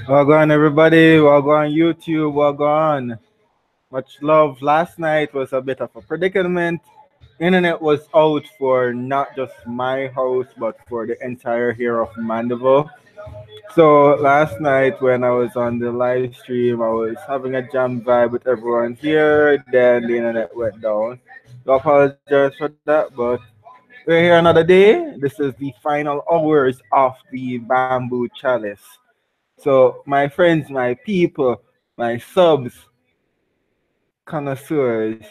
Welcome everybody. Welcome YouTube. Welcome. Much love. Last night was a bit of a predicament. Internet was out for not just my house but for the entire here of Mandeville. So last night when I was on the live stream, I was having a jam vibe with everyone here. Then the internet went down. So I apologize for that, but we're here another day. This is the final hours of the Bamboo Chalice. So my friends, my people, my subs, connoisseurs,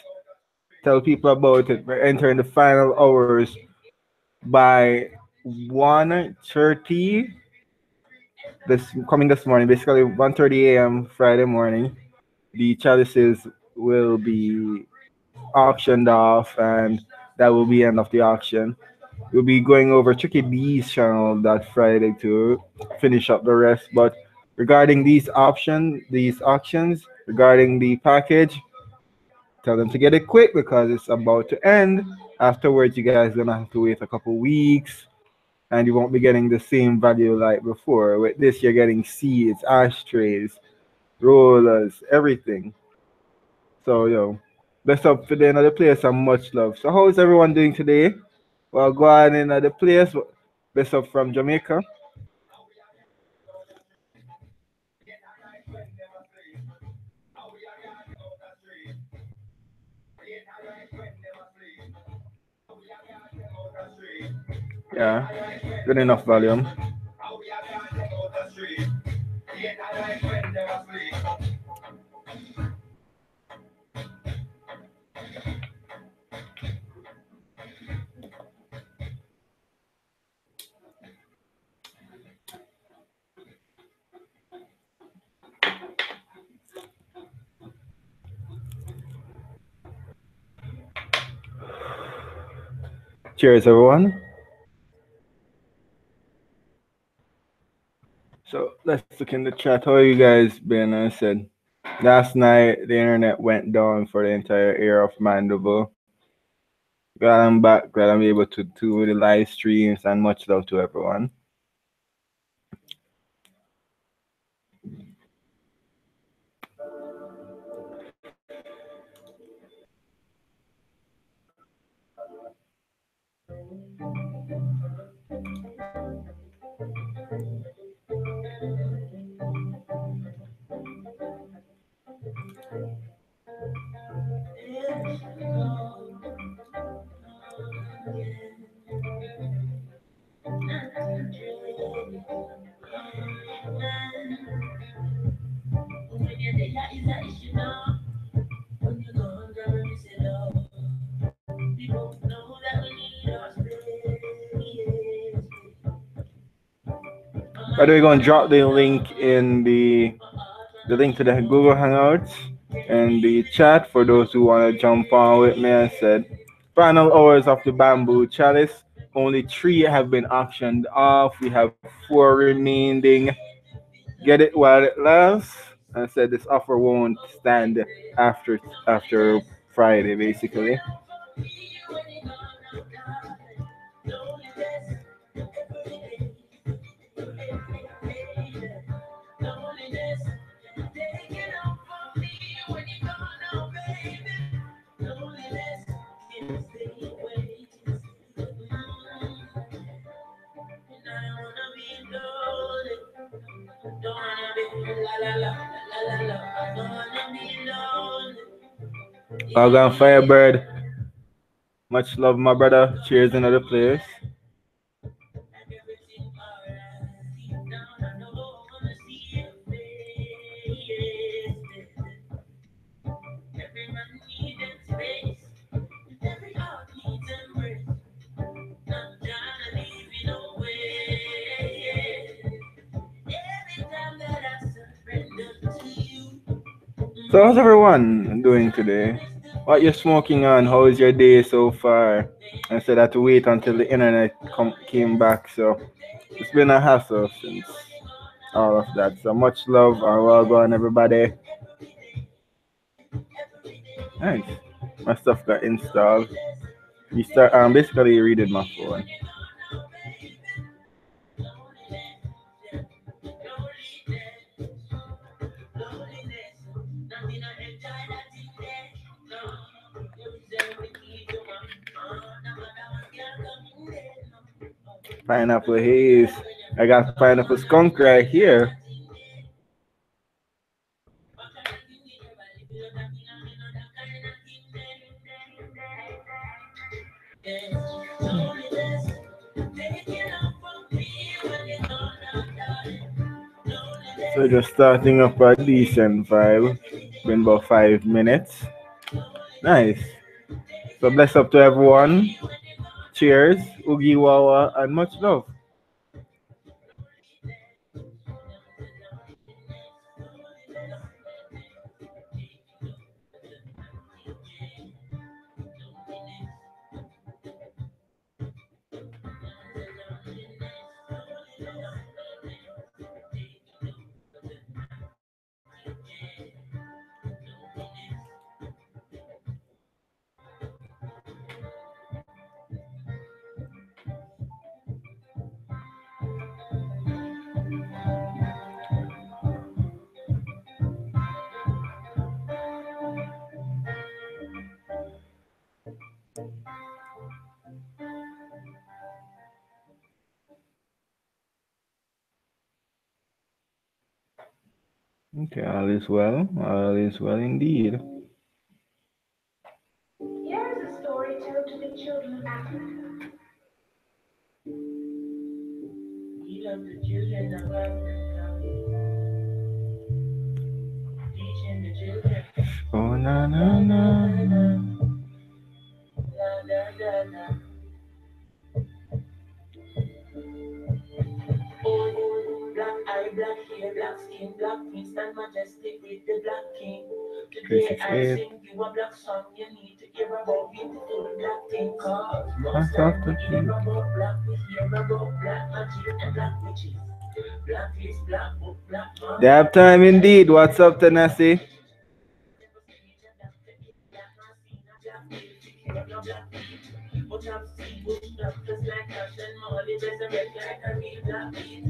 tell people about it. We're entering the final hours by 1:30 this morning, basically 1:30 a.m. Friday morning. The chalices will be auctioned off, and that will be end of the auction. We'll be going over Tricky B's channel that Friday to finish up the rest. But regarding these auctions, regarding the package, tell them to get it quick because it's about to end. Afterwards, you guys gonna have to wait a couple weeks, and you won't be getting the same value like before. With this, you're getting seeds, ashtrays, rollers, everything. So yo, best up for the end of the place and much love. So how is everyone doing today? Well, go on in the place. Best up from Jamaica. Yeah, good enough volume. Cheers, everyone. So let's look in the chat. How you guys been? I said last night the internet went down for the entire area of Mandible. Glad I'm back. Glad I'm able to do the live streams and much love to everyone. By the way, going to drop the link to the Google Hangouts and the chat for those who want to jump on with me. I said final hours of the Bamboo Chalice. Only three have been auctioned off. We have four remaining. Get it while it lasts. I said this offer won't stand after Friday, basically. Welcome, Firebird. Much love, my brother. Cheers, another place. So how's everyone doing today? What you smoking on? How is your day so far? I said I had to wait until the internet came back, so it's been a hassle since all of that. So much love and well done, everybody. Nice. My stuff got installed. You start basically reading my phone. Pineapple haze. I got pineapple skunk right here. So just starting up a decent vibe. Been about 5 minutes. Nice. So bless up to everyone. Cheers, Oogie Wawa, and much love. Okay, all is well. All is well indeed. Here is a story told to the children of Africa. We love the children of Africa, teaching the children. Oh na na La na. la la la, la la la la. Oh, black eye, black hair, black skin, black queen, stand majestic with the black king. Today I 368. sing you a black song. You need to hear about beautiful black thing. Cause That's most off time the we hear cheek. about black, we hear about black magic and black witches. Black is black book, black man. Dab time indeed. What's up, Tennessee? But I've seen bush doctors like Cash and Molly resurrect like a real black beat.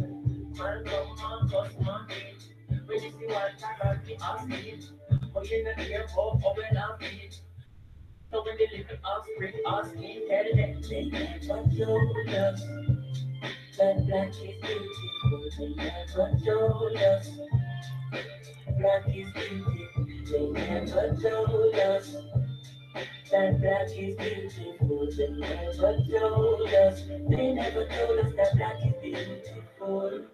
Malcolm, Marcus, Martin. When you see what I got the Austin. But you not hear how when I'm beat. So when they live in offspring, asking, tell them they never told us that black is beautiful. They never told us black is beautiful. They never told us that black is beautiful. They never told us. They never told us that black is beautiful.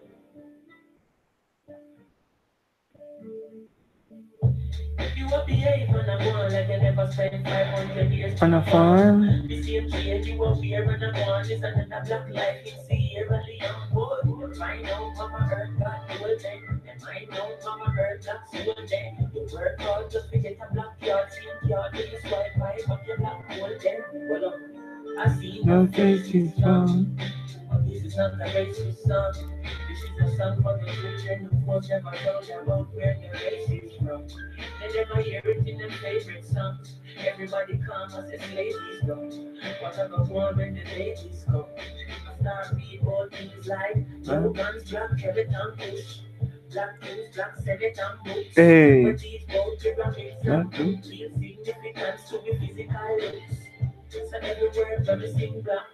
If you a behave on a one like you never spent 500 years On on a a farm. farm. The same shade you a wear on a one is another black life in Sierra Leone. Boy, you find out Mama Earth got golden. They find out Mama Earth got golden. You work hard just to get a black yard, same yard, till you swipe by, but you black golden. Well, I see No your face is faces young. found. But this is not a racist song. This is a song for the children who was never told about where their race is from. They never hear it in their favorite songs. Everybody come as the slaves gone. Whatever one when the ladies come. I start read all things like no guns, black skeleton push. Black news, black skeleton books. Hey. But these both pyramids and Not good. real significance to me physical looks. So every word from me sing black.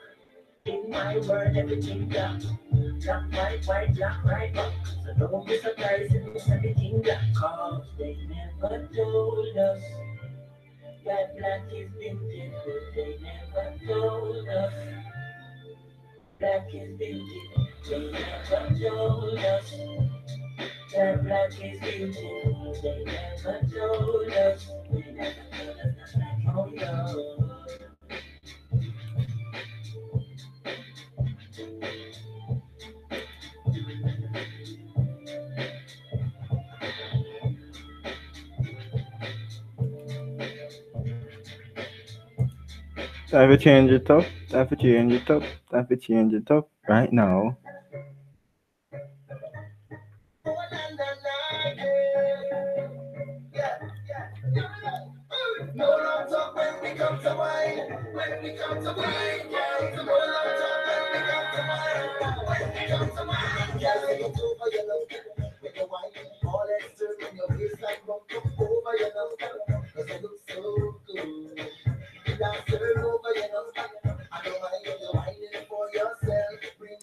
In my world, everything black. Black, white, black, right up. So don't be surprised if it's everything black. Cause they never told us that black is beautiful. They never told us black is beautiful. They never told us that black is beautiful. They never told us. They never told us that black. Oh no. Time to change it up. Time to change it up. Time to change it up right now. No long talk when we come to wine. When we come to wine, girl. No long talk when we come to wine. When we come to wine, girl. It's over your love. When you wine, all that stir in your waistline come over your love. Cause you look so good. You dance all over your love. I don't mind if you're whining for yourself. Bring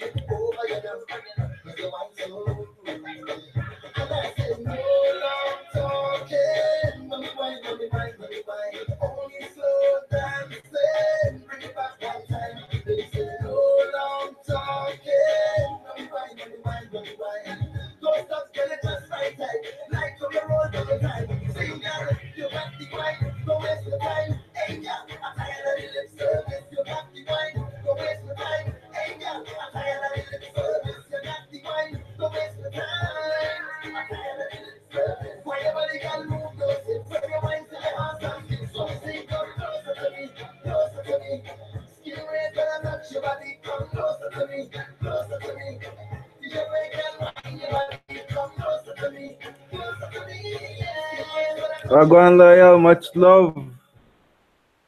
Wagwan loyal, much love.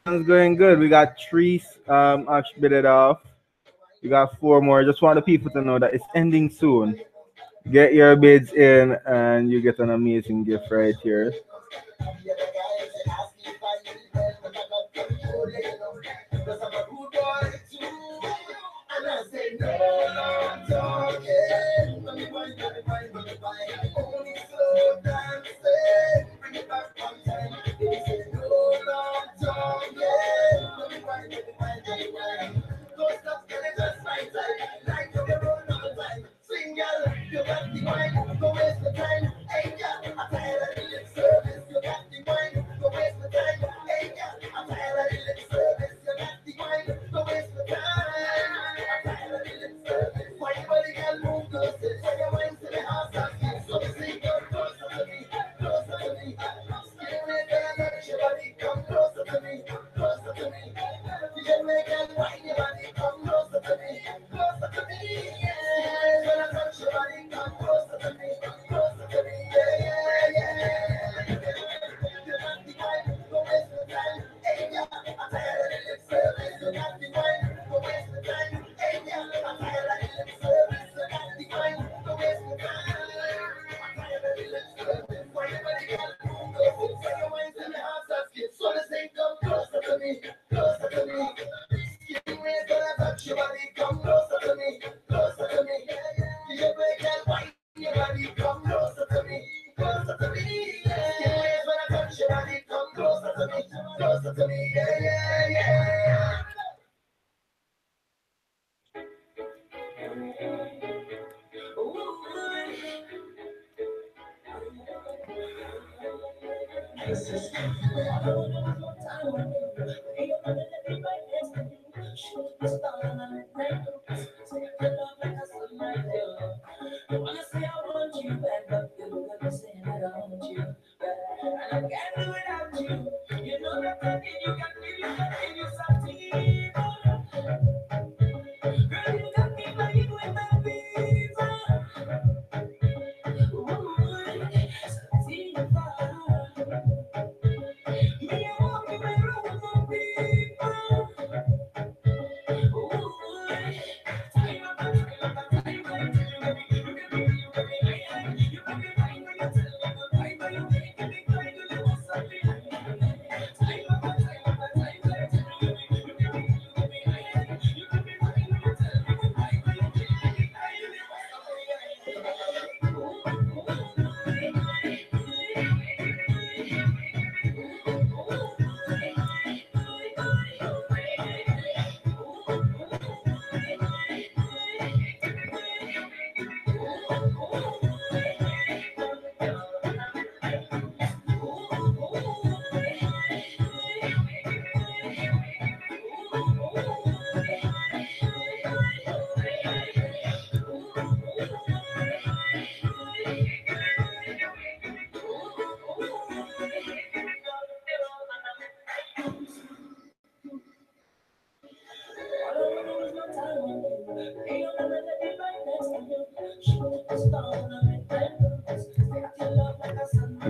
It's going good. We got three bidded off. We got four more. Just want the people to know that it's ending soon. Get your bids in and you get an amazing gift right here.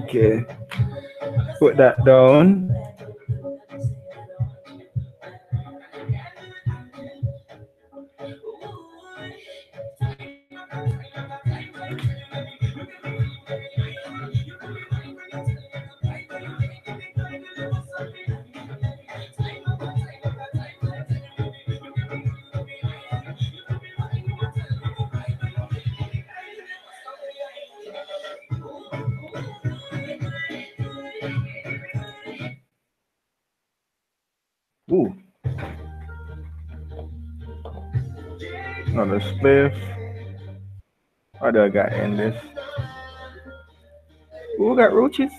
Okay, put that down. Ooh, another spliff. What do I got in this? Who got roaches?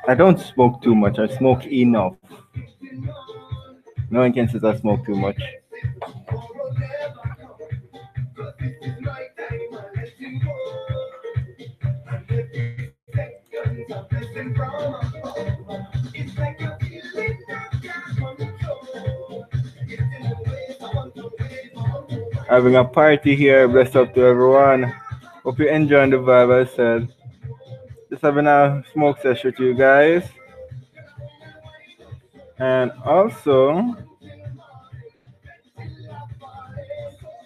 I don't smoke too much. I smoke enough. No one can say I smoke too much. Having a party here. Bless up to everyone. Hope you're enjoying the vibe. I said just having a smoke session with you guys, and also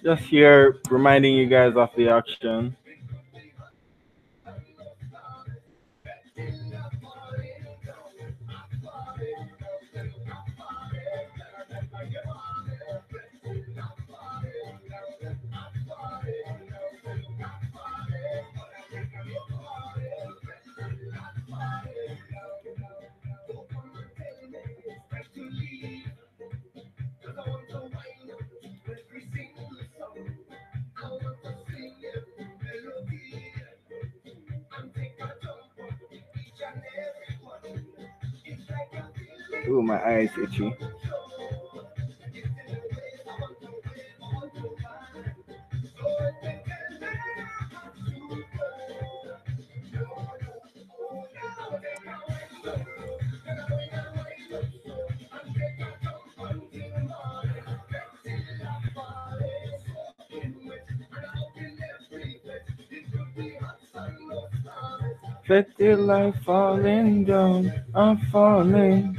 just here reminding you guys of the action. Ooh, my eyes itchy. Feel like falling down. I'm falling.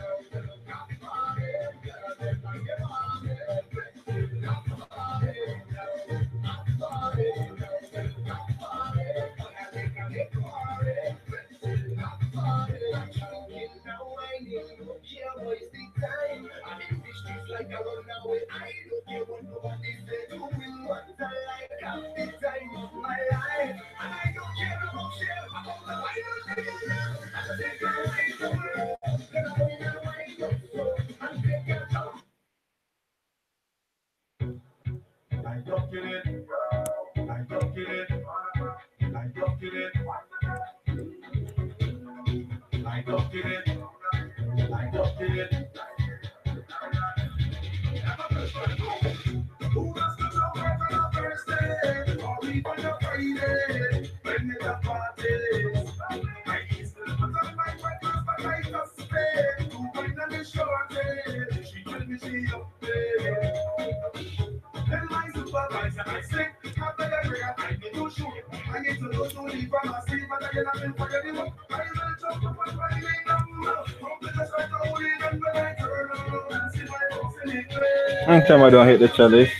Anytime I don't hit the chalice,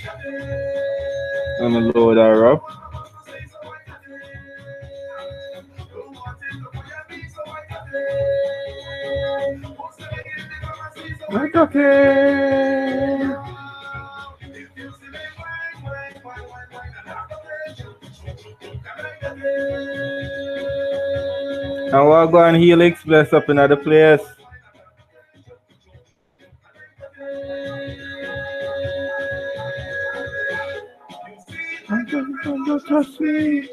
I'm gonna load her up. It's okay. And we're going Helix, bless up another place. Don't touch me.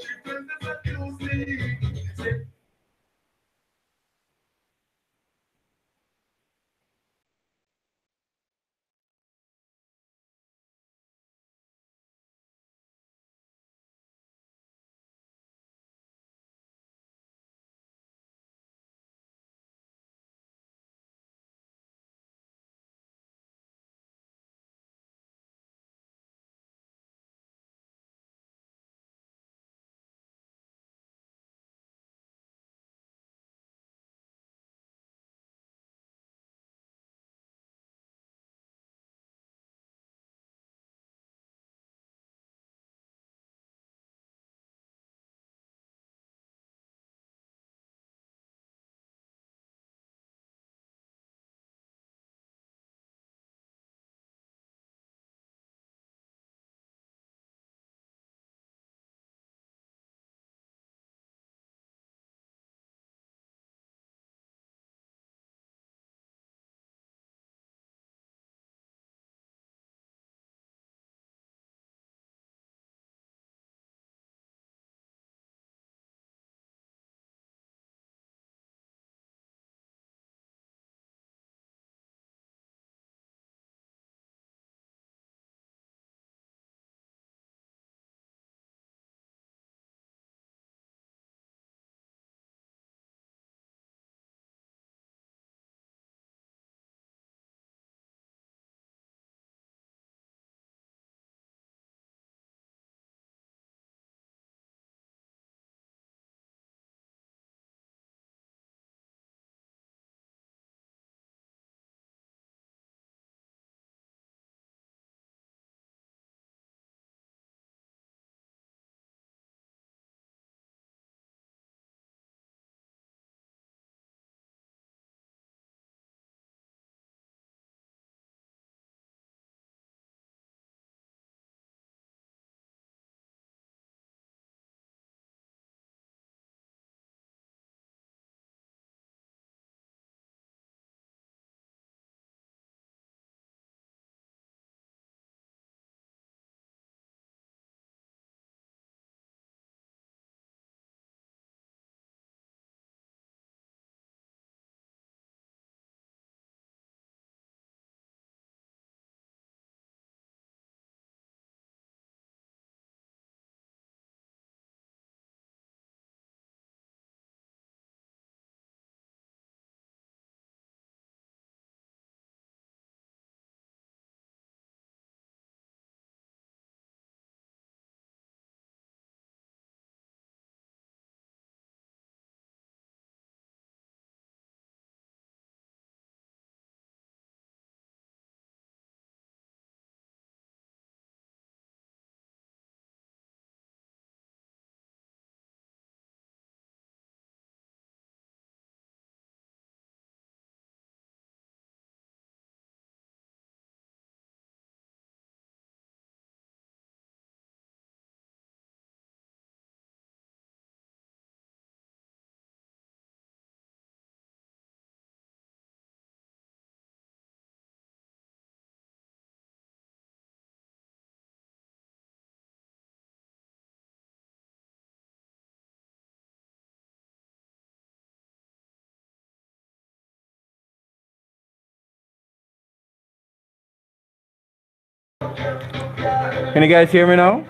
Can you guys hear me now?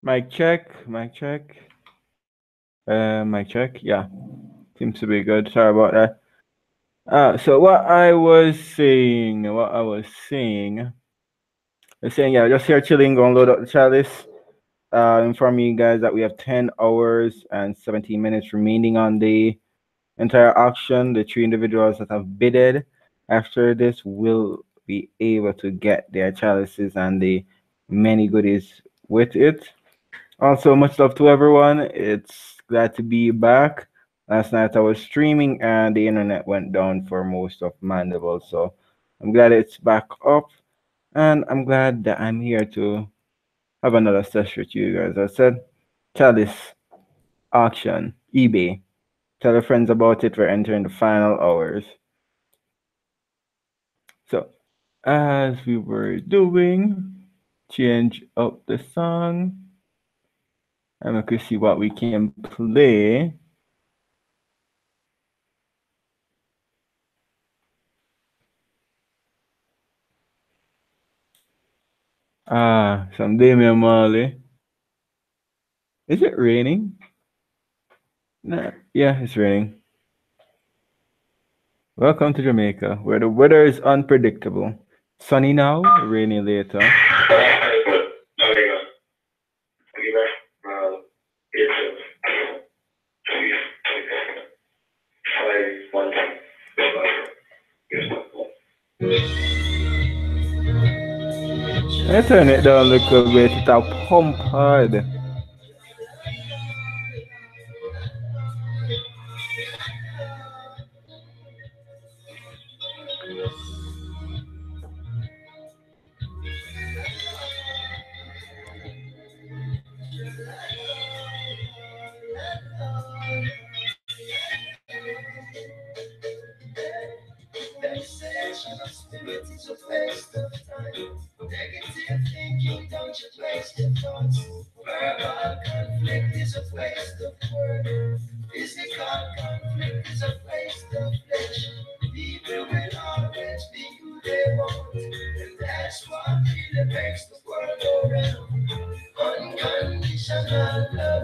Mic check, mic check. Mic check. Yeah, seems to be good. Sorry about that. So what I was saying, yeah, just here chilling, gonna load up the chalice. Inform you guys that we have 10 hours and 17 minutes remaining on the entire auction. The three individuals that have bidded after this will be able to get their chalices and the many goodies with it. Also, much love to everyone. It's glad to be back. Last night I was streaming and the internet went down for most of Mandible, so I'm glad it's back up, and I'm glad that I'm here to have another session with you guys. I said, Chalice auction, eBay. Tell your friends about it. We're entering the final hours. So, as we were doing, change up the song, and we could see what we can play. Some Damian Marley. Is it raining? Nah, yeah, it's raining. Welcome to Jamaica, where the weather is unpredictable. Sunny now, rainy later. I turn it down a little bit, it's a pump hard.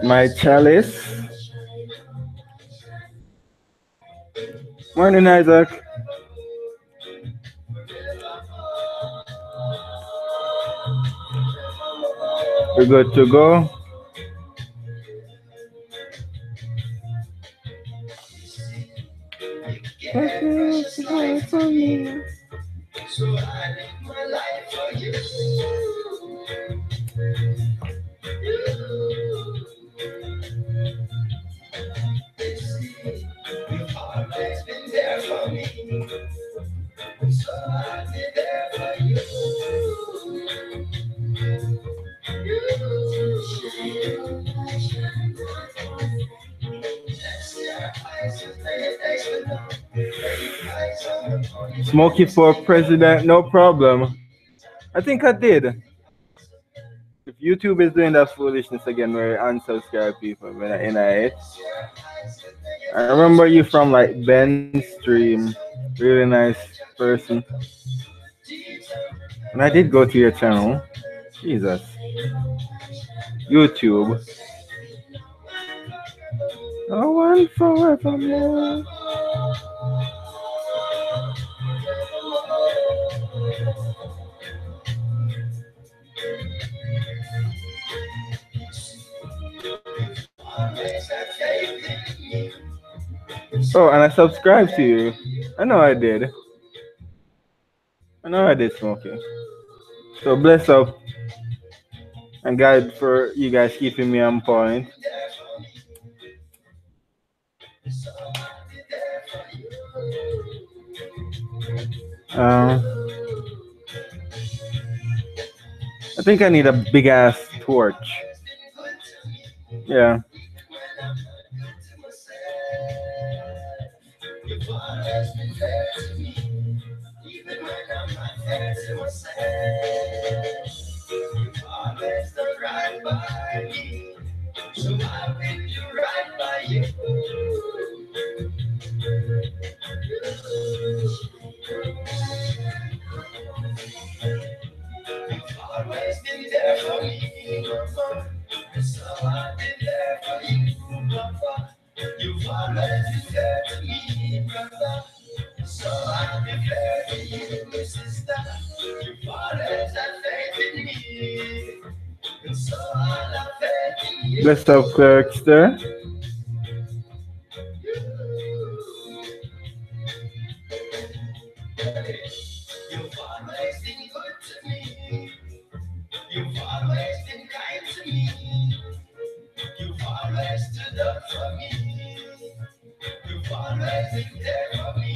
My chalice. Morning, Isaac. We're good to go. Smokey for president, no problem. I think I did. If YouTube is doing that foolishness again, where unsubscribe people when I it. I remember you from like Ben's stream, really nice person. And I did go to your channel. Jesus. YouTube. Oh, one forevermore. Oh, and I subscribed to you. I know I did. I know I did, Smokey. So bless up. And God for you guys keeping me on point. I think I need a big ass torch. Yeah. So I'll be flirting you, sister. You always have faith in me. And so I'll have faith in you. Bless up, Clarkster. You've always been good to me. You've always been kind to me. You've always stood up for me. You've always been there for me.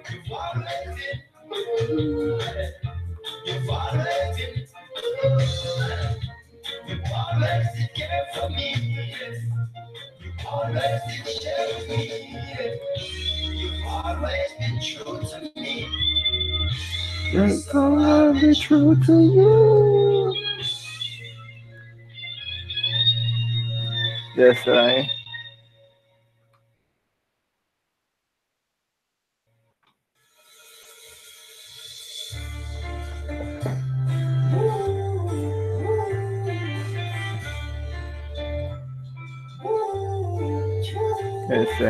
You've always been. You've always been. You've always did care for me. You've always did share with me. You've always been true to me. Yes, I'll be true to you. Yes, I. Yes, I.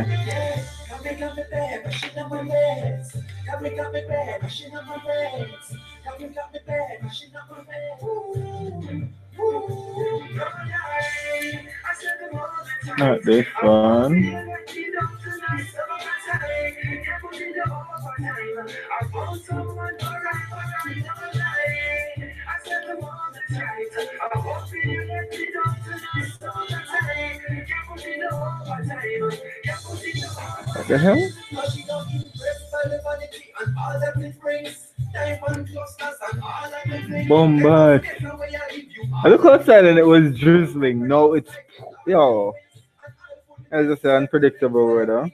Got me bad, but she not my legs. Got me bad, but she not my legs. Got me bad, but she not my legs. Not this one. What the hell? Bombard. I look outside and it was drizzling. No, it's yo. As I say, unpredictable weather.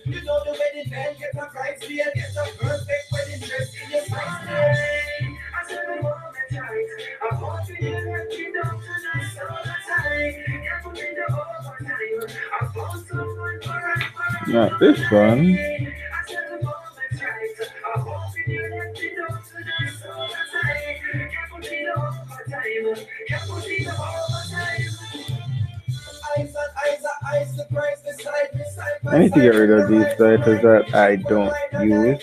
You know the wedding band get a bright beard, get a perfect wedding dress in your spice. I said the moment tight. I want you to let me know tonight, so tight. Can't put in the overtime. I found someone for Not this one. I said the moment tight. I want you to let me know tonight, so tight. Can't put in the overtime. Can't put in the overtime. I need to get rid of these titles that I don't use.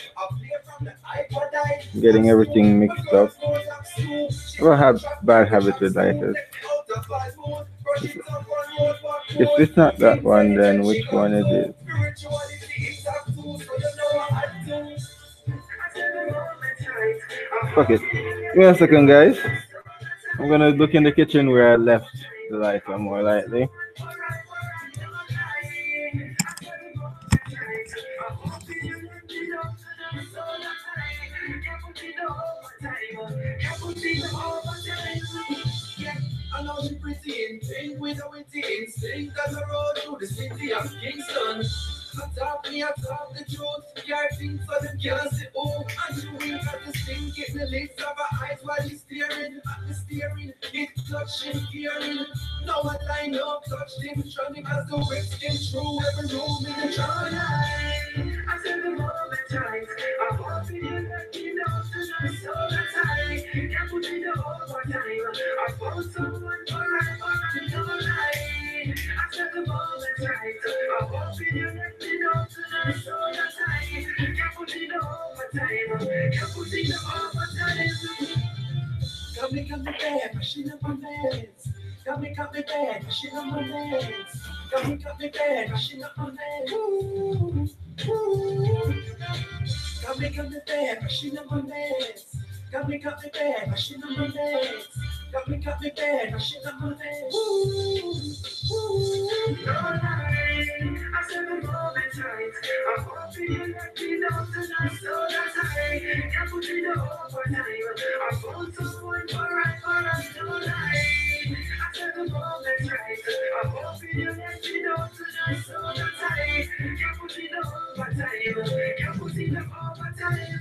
Getting everything mixed up. I have bad habits with titles. If it's not that one, then which one is it? Fuck it. Give me a second, guys. I'm gonna look in the kitchen where I left the lighter more likely. I know she pretty in pink with a witty instinct as a road through the city of Kingston. I talk the truth, your things for the can't see oh. And she wink at the sink, get the lids of her eyes while she's staring at the steering. It touching, hearing. No one line up, touch them, trying as the whips came through every room in the trying. I said the moment tight, I hope you let me know tonight, so tight. Can't put in the overtime. I found someone forever and no lie. I said the moment right. I hope you let me know tonight, so tight. Can't put in the overtime. Can't put in the overtime. Got me bad, machine up my legs. Got me bad, machine up my legs. Got me bad, machine up my legs. Ooh, ooh. Got me bad, machine up my legs. Got me bad, machine up my legs. Got me bad, machine up my legs. Ooh, ooh. No lie, I said the moment right. I hope you let me know tonight, so tight. Can't put in the overtime. I found someone for us, no lie. I said the moment right. I hope you let me know tonight, so tight. Can't put in the overtime. Can't put in the overtime.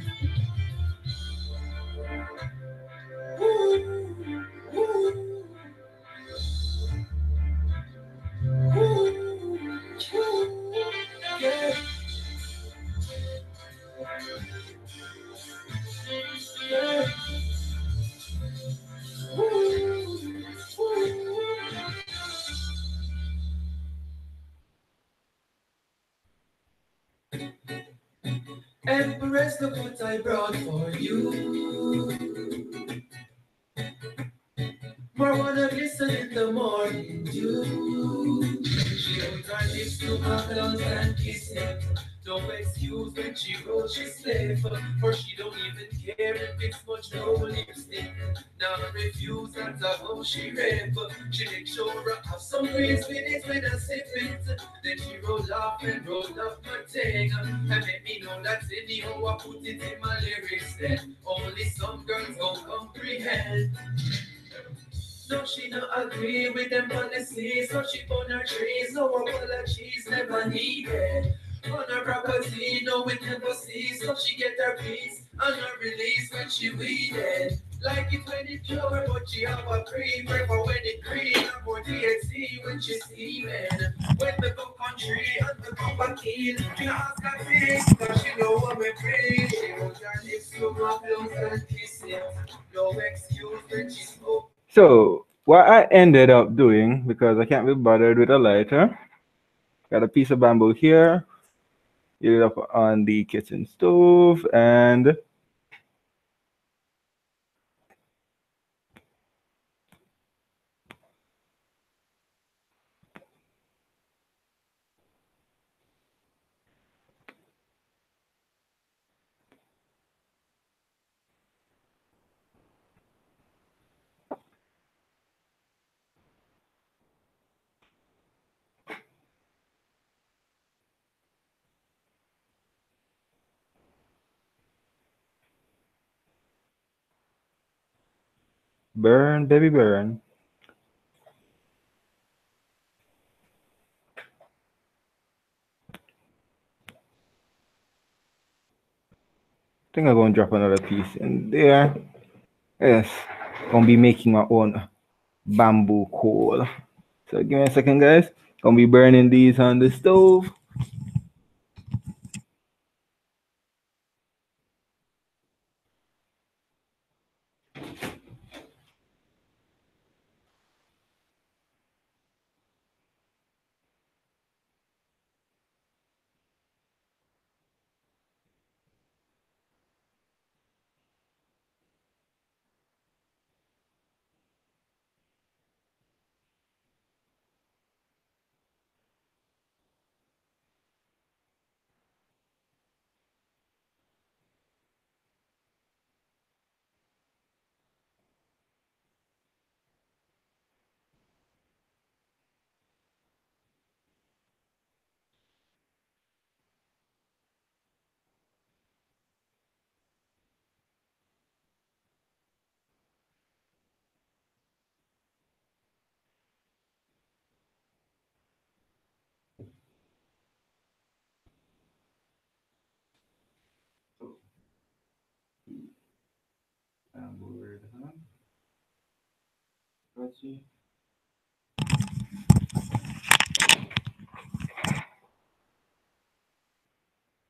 Empress, look what I brought for you. Marijuana glisten in the morning dew. She put her lips to my clothes and kiss it. No excuse when she wrote she slave, for she don't even care if it's much no lipstick. Now refuse, that's how she rape. She make sure I have some grace with it when I sip it. Then she roll off and roll up my thing, and let me know that anyhow I put it in my lyrics. Then only some girls gon' comprehend. No, she don't agree with them policies, so she burn her trees. No apologies, never needed. On her property, no it never cease, so she get her peace and her release when she weeded. Like it when it pure, but she have a cream. Prefer when it green, and more THC when she steaming. When the go country and the go back in, she ask her things, cause she know what we bring. She wants her lips to my lungs and kiss it. No excuse when she smoke. So what I ended up doing, because I can't be bothered with a lighter, got a piece of bamboo here, lit it up on the kitchen stove, and burn, baby, burn. I think I'm gonna drop another piece in there. Yes, gonna be making my own bamboo coal. So give me a second, guys. Gonna be burning these on the stove.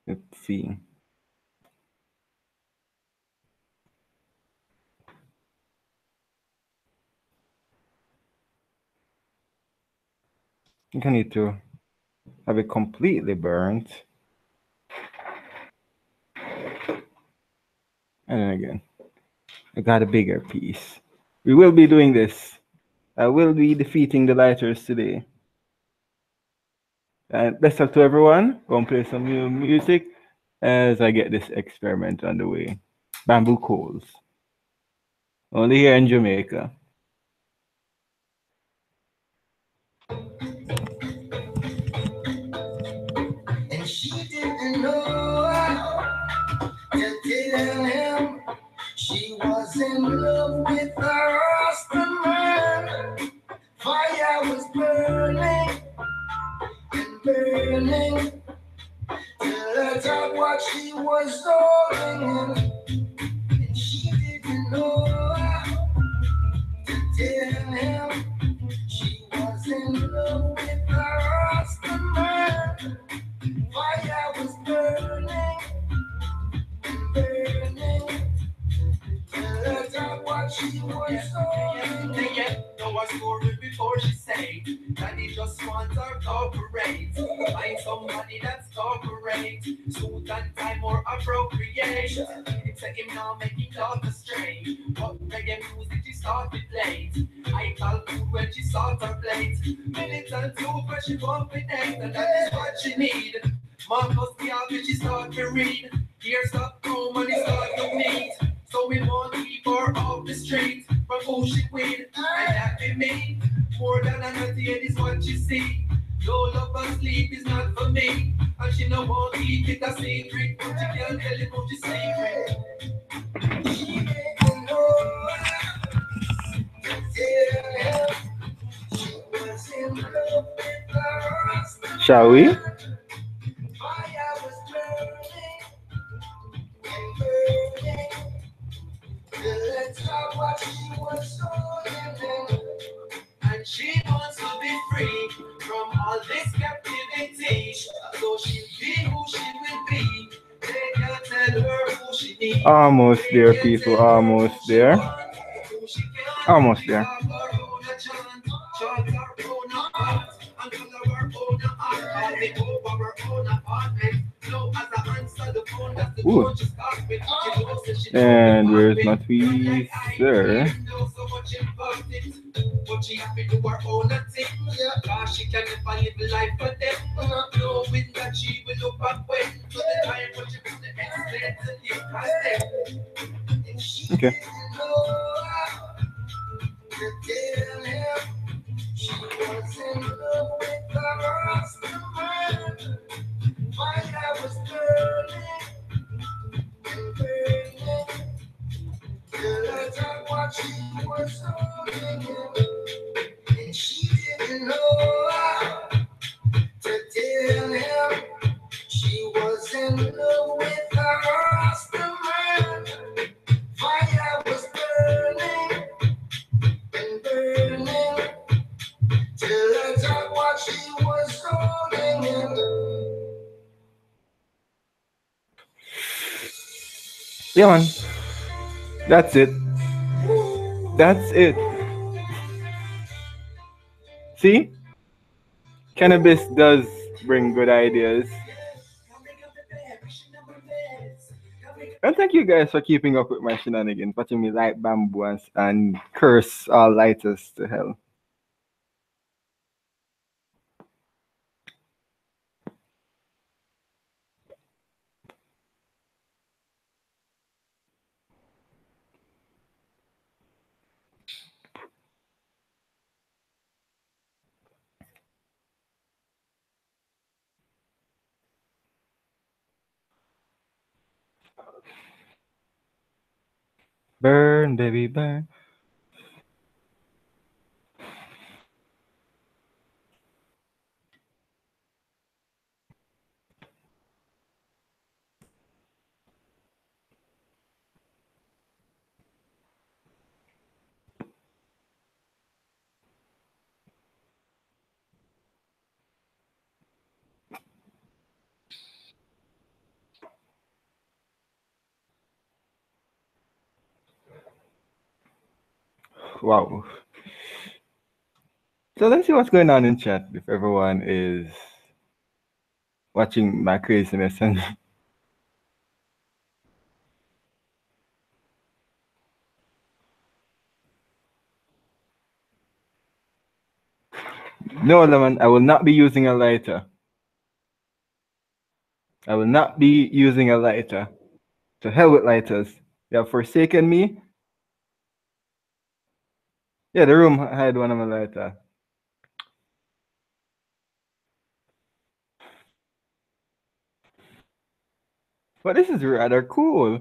Let's see. I think I need to have it completely burnt. And then again, I got a bigger piece. We will be doing this. I will be defeating the lighters today. And best of to everyone. Go and play some new music as I get this experiment underway. Bamboo coals. Only here in Jamaica. And she didn't know to tell him she was in love with a Rasta man. Fire was burning and burning till the top what she was holding him. And she didn't know to tell him she was in love with a Rasta man. Fire was burning and burning till the top what she was holding him. Yeah, know her story before she say Daddy just wants her cooperate. Find somebody that's cooperate. late. It's a him now making love astray. But reggae music she started late. I call food when she salt her plate. Militant youth when she confident, and that is what she need. Marcus Garvey she start to read. Here's the home and he start to meet. So we won't keep her off the street. From who she queen, and that be me. More than a naughty is what she see. No love and sleep is not for me. And she no won't keep it a secret. But she can't tell it what she secret. She didn't know. Yeah, she was in love with her. Shall we? Fire was burning and burning. Let's talk what she was holding. And she wants to be free from all this captivity. So she'll be who she will be. They can't tell her who she needs. Almost there, people. Almost there. Almost there. Ooh. And where's my tweezer? But she happy to her own thing. Cause she can never live life for them. Knowing that she will look back when to the time when she put the explain to live past them. And she Okay. didn't know to tell him she was in love with the Rasta man. Fire was burning and burning. Till I done what she was holding him. And she didn't know to tell him she was in love with the Rasta man. Fire was burning and burning till I done what she was holding him. Yeah, man. That's it. That's it. See? Cannabis does bring good ideas. And thank you guys for keeping up with my shenanigans, watching me light bamboo and curse all lighters to hell. Burn, baby, burn. Wow. So let's see what's going on in chat if everyone is watching my craziness and no, Lemon, I will not be using a lighter. I will not be using a lighter. To hell with lighters. You have forsaken me. Yeah, the room had one of my lighter. But this is rather cool.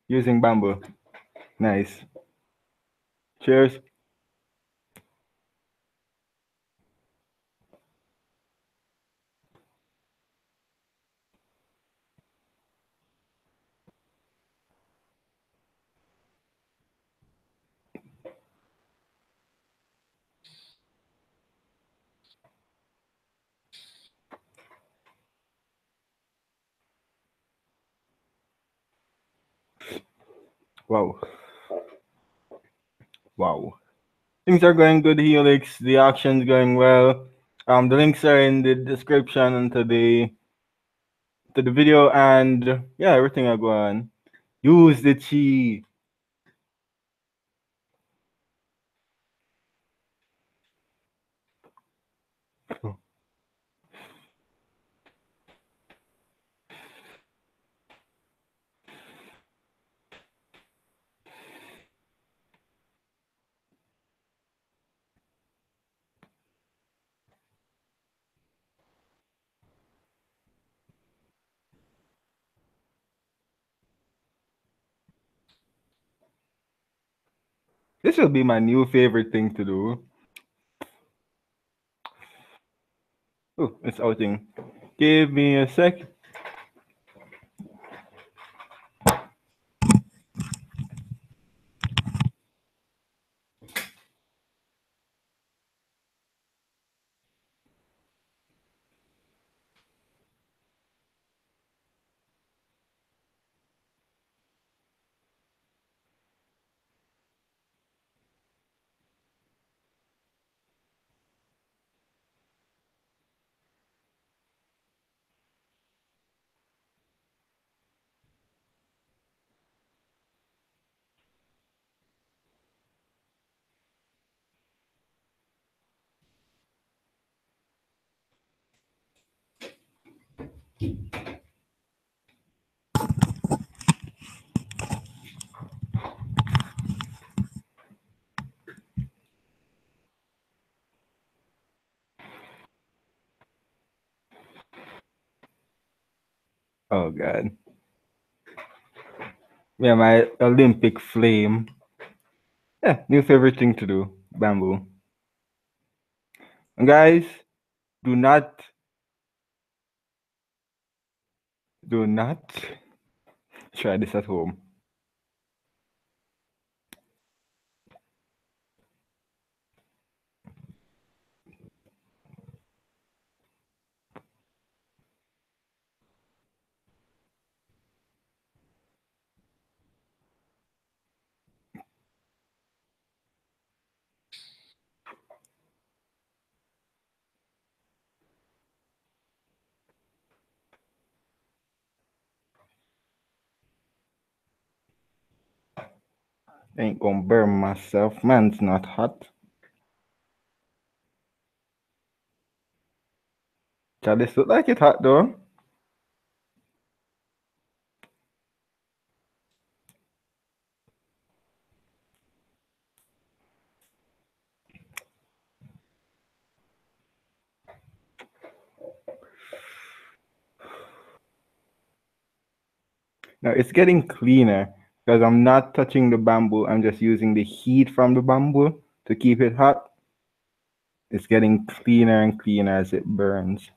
Using bamboo. Nice. Cheers. Wow. Wow. Things are going good, Helix. The auction's going well. The links are in the description to the video, and yeah, everything I go on. Use the chi. This will be my new favorite thing to do. Oh, it's outing. Give me a sec. Oh god. Yeah, my Olympic flame. Yeah, new favorite thing to do. Bamboo. And guys, do not do not try this at home. Ain't gonna burn myself. Man's not hot. This look like it hot though. Now it's getting cleaner because I'm not touching the bamboo. I'm just using the heat from the bamboo to keep it hot. It's getting cleaner and cleaner as it burns.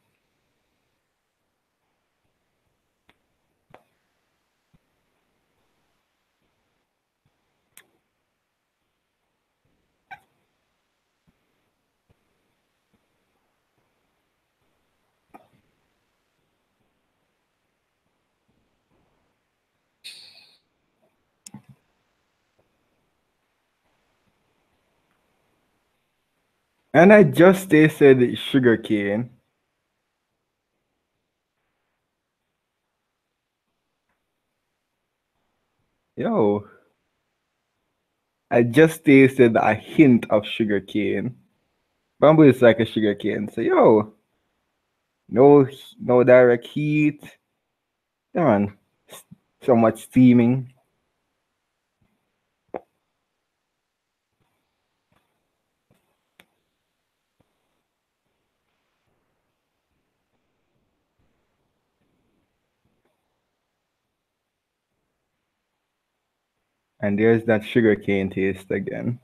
And I just tasted sugar cane. Yo, I just tasted a hint of sugar cane. Bamboo is like a sugar cane. So yo, no direct heat. Yeah, man. So much steaming. And there's that sugar cane taste again.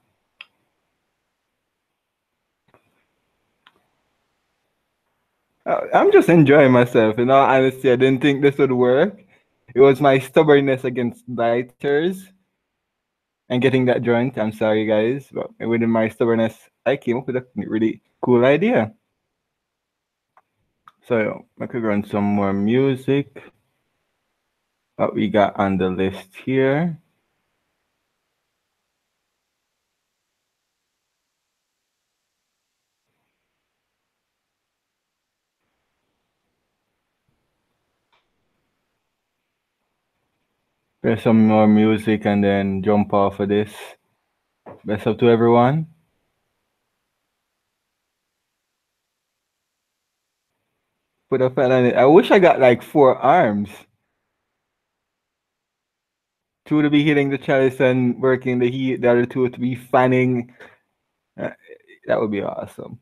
I'm just enjoying myself. In all honesty, I didn't think this would work. It was my stubbornness against lighters and getting that joint. I'm sorry, guys, but within my stubbornness, I came up with a really cool idea. So I could run some more music. What we got on the list here? Play some more music and then jump off of this. Best up to everyone. Put a fan on it. I wish I got like 4 arms. Two to be hitting the chalice and working the heat. The other two to be fanning. Uh, that would be awesome.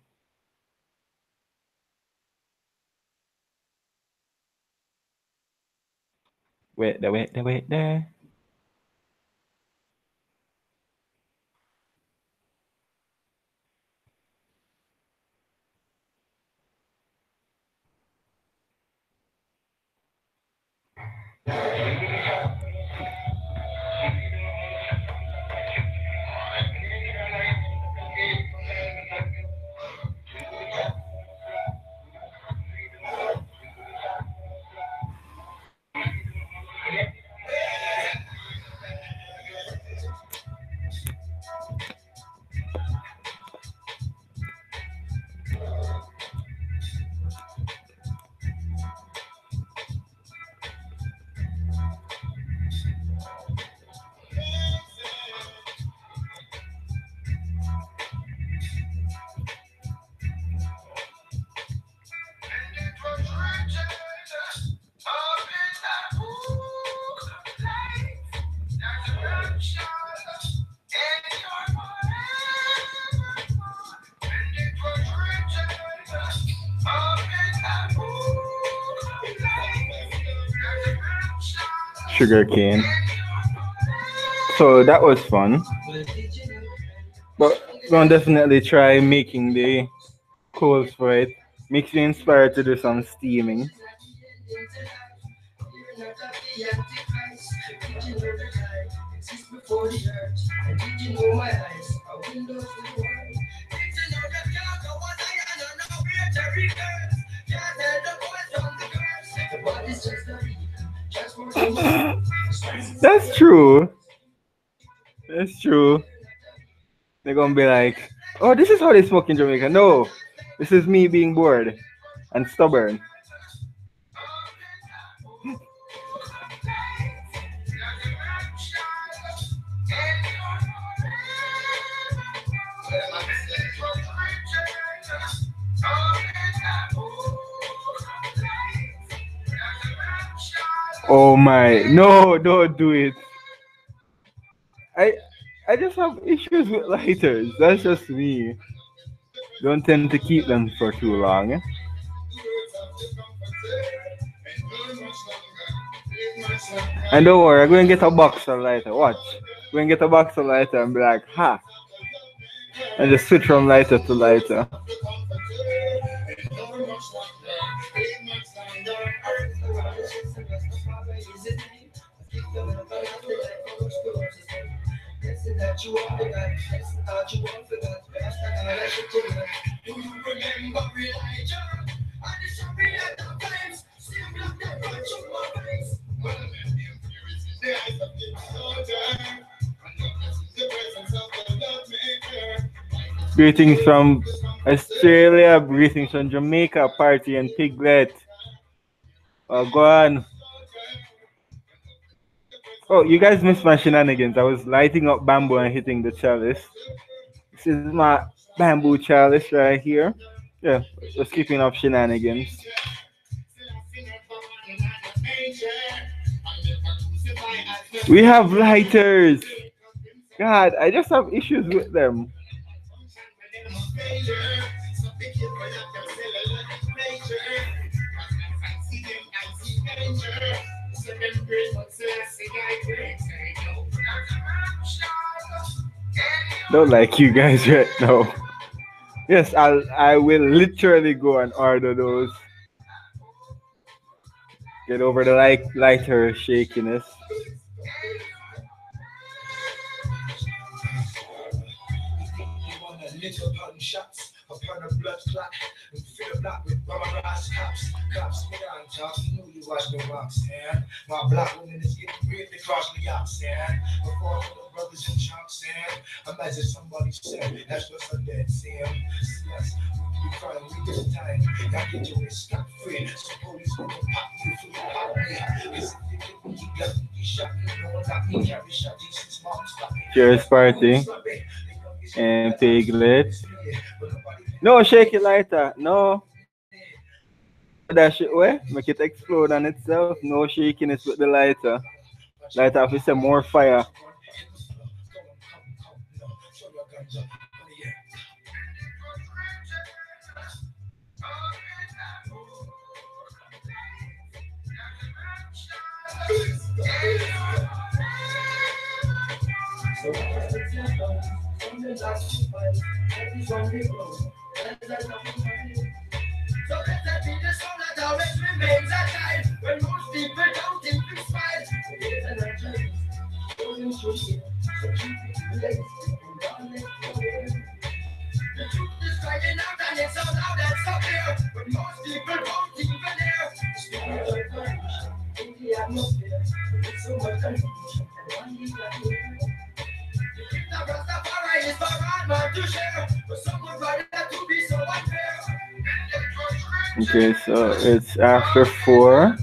Wait there. Sugar cane. So that was fun. But we're gonna definitely try making the coals for it. Makes me inspired to do some steaming. That's true. That's true. They're gonna be like, "Oh, this is how they smoke in Jamaica." No, this is me being bored and stubborn. Oh my! No, don't do it. I I just have issues with lighters. That's just me. Don't tend to keep them for too long. And don't worry, I'm going to get a box of lighter. Watch. We're going to get a box of lighter and be like, ha. And just switch from lighter to lighter. Greetings from Australia, greetings from Jamaica, Party and Piglet. Go on. Oh, you guys missed my shenanigans. I was lighting up bamboo and hitting the chalice. This is my bamboo chalice right here. Yeah, just keeping up shenanigans. We have lighters. God, I just have issues with them. Don't like you guys right now. Yes, I will literally go and order those. Get over the lighter shakiness. Little button shots upon a blood clot and fill the block with rubberized cops. Cops, me on top, you knew you watched the rocks, man. My block when it's getting real across the yachts, man. Before the brothers and chunks, man. Imagine somebody said, that's what's a dead Sam. Yes, Cheers party and piglet. No, shake it lighter. No. Put that shit away. Make it explode on itself. No shaking it with the lighter. Lighter if it's a more fire. So let that be the song that always remains alive when most people don't think we smile. It is an urgent, going through here. So keep it late and don't let go. The truth is crying out and it's so loud and so clear when most people won't even hear. The spirit of confusion in the atmosphere. It's so much confusion and one is not here. The gift of Rastafari is for all man to share, but some would rather to be so unfair. Okay, so it's after 4. I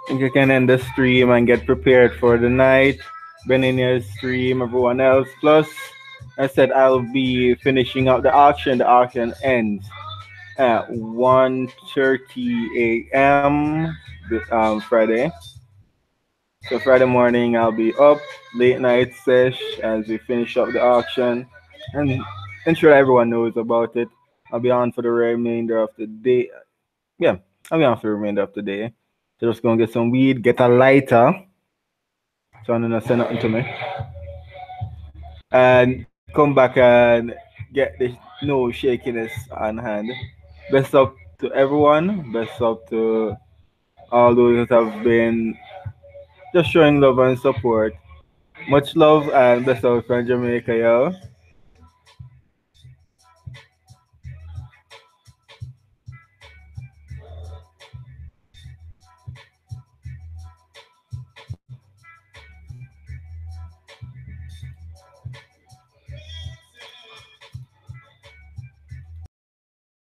think you can end the stream and get prepared for the night. Ben in your stream, everyone else. Plus, I said I'll be finishing up the auction. The auction ends at 1:30 a.m. Friday. So Friday morning I'll be up, late night sesh as we finish up the auction. And ensure everyone knows about it. I'll be on for the remainder of the day. Yeah, I'll be on for the remainder of the day. So just gonna get some weed, get a lighter. So I'm gonna send nothing to me. And come back and get the no shakiness on hand. Best up to everyone. Best up to all those that have been just showing love and support. Much love and best up from Jamaica, yo.